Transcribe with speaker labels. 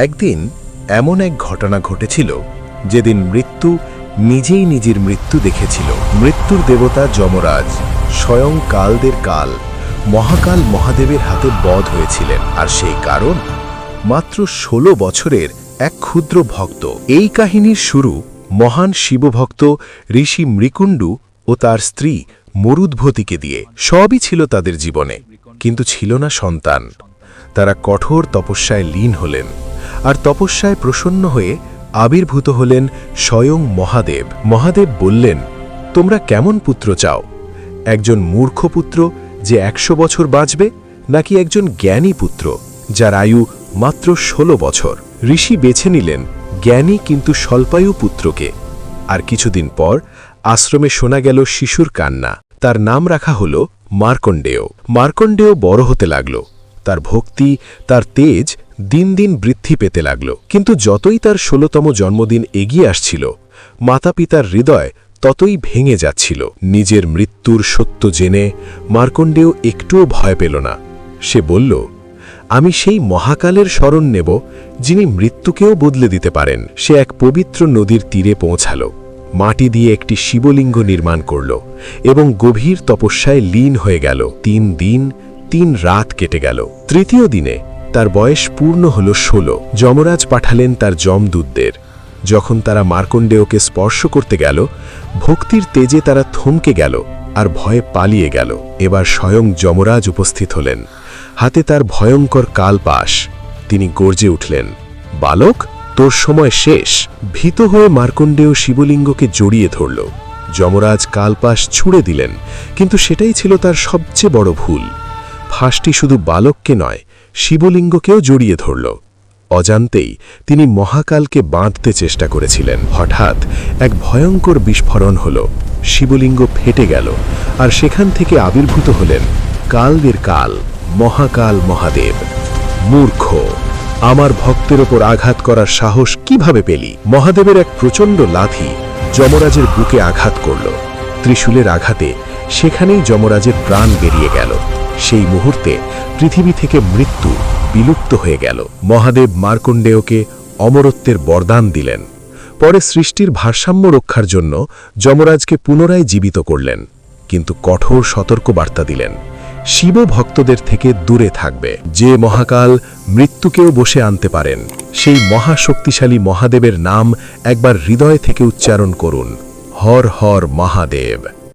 Speaker 1: একদিন এমন এক ঘটনা ঘটেছিল যেদিন মৃত্যু নিজেই নিজের মৃত্যু দেখেছিল। মৃত্যুর দেবতা যমরাজ স্বয়ং কালদের কাল মহাকাল মহাদেবের হাতে বধ হয়েছিলেন। আর সেই কারণ মাত্র ১৬ বছরের এক ক্ষুদ্র ভক্ত। এই কাহিনীর শুরু মহান শিবভক্ত ঋষি মৃকুণ্ডু ও তার স্ত্রী মরুদ্ভতিকে দিয়ে। সবই ছিল তাদের জীবনে, কিন্তু ছিল না সন্তান। তারা কঠোর তপস্যায় লীন হলেন, আর তপস্যায় প্রসন্ন হয়ে আবির্ভূত হলেন স্বয়ং মহাদেব। মহাদেব বললেন, তোমরা কেমন পুত্র চাও? একজন মূর্খ পুত্র যে ১০০ বছর বাঁচবে, নাকি একজন জ্ঞানী পুত্র যার আয়ু মাত্র ১৬ বছর? ঋষি বেছে নিলেন জ্ঞানী কিন্তু স্বল্পায়ু পুত্রকে। আর কিছুদিন পর আশ্রমে শোনা গেল শিশুর কান্না। তার নাম রাখা হল মার্কণ্ডেয়। মার্কণ্ডেয় বড় হতে লাগল। তার ভক্তি, তার তেজ দিন দিন বৃদ্ধি পেতে লাগল। কিন্তু যতই তার ১৬তম জন্মদিন এগিয়ে আসছিল, মাতা পিতার হৃদয় ততই ভেঙে যাচ্ছিল। নিজের মৃত্যুর সত্য জেনে মার্কণ্ডেয় একটুও ভয় পেল না। সে বলল, আমি সেই মহাকালের শরণ নেব যিনি মৃত্যুকেও বদলে দিতে পারেন। সে এক পবিত্র নদীর তীরে পৌঁছাল, মাটি দিয়ে একটি শিবলিঙ্গ নির্মাণ করল এবং গভীর তপস্যায় লীন হয়ে গেল। ৩ দিন ৩ রাত কেটে গেল। তৃতীয় দিনে তার বয়স পূর্ণ হল ১৬। যমরাজ পাঠালেন তার যমদূতদের। যখন তারা মার্কণ্ডেয়কে স্পর্শ করতে গেল, ভক্তির তেজে তারা থমকে গেল আর ভয়ে পালিয়ে গেল। এবার স্বয়ং যমরাজ উপস্থিত হলেন, হাতে তার ভয়ঙ্কর কালপাশ। তিনি গর্জে উঠলেন, বালক, তোর সময় শেষ। ভীত হয়ে মার্কণ্ডেয় শিবলিঙ্গকে জড়িয়ে ধরল। যমরাজ কালপাশ ছুঁড়ে দিলেন, কিন্তু সেটাই ছিল তার সবচেয়ে বড় ভুল। ফাঁসটি শুধু বালককে নয়, শিবলিঙ্গকেও জড়িয়ে ধরল। অজান্তেই তিনি মহাকালকে বাঁধতে চেষ্টা করেছিলেন। হঠাৎ এক ভয়ঙ্কর বিস্ফোরণ হল, শিবলিঙ্গ ফেটে গেল, আর সেখান থেকে আবির্ভূত হলেন কালদের কাল মহাকাল মহাদেব। মূর্খ, আমার ভক্তের ওপর আঘাত করার সাহস কিভাবে পেলি? মহাদেবের এক প্রচণ্ড লাথি যমরাজের বুকে আঘাত করল। ত্রিশূলের আঘাতে সেখানেই যমরাজের প্রাণ বেরিয়ে গেল। সেই মুহূর্তে পৃথিবী থেকে মৃত্যু বিলুপ্ত হয়ে গেল। মহাদেব মার্কণ্ডেয়কে অমরত্বের বরদান দিলেন। পরে সৃষ্টির ভারসাম্য রক্ষার জন্য যমরাজকে পুনরায় জীবিত করলেন, কিন্তু কঠোর সতর্কবার্তা দিলেন, শিব ভক্তদের থেকে দূরে থাকবে। যে মহাকাল মৃত্যুকেও বসে আনতে পারেন, সেই মহাশক্তিশালী মহাদেবের নাম একবার হৃদয় থেকে উচ্চারণ করুন, হর হর মহাদেব।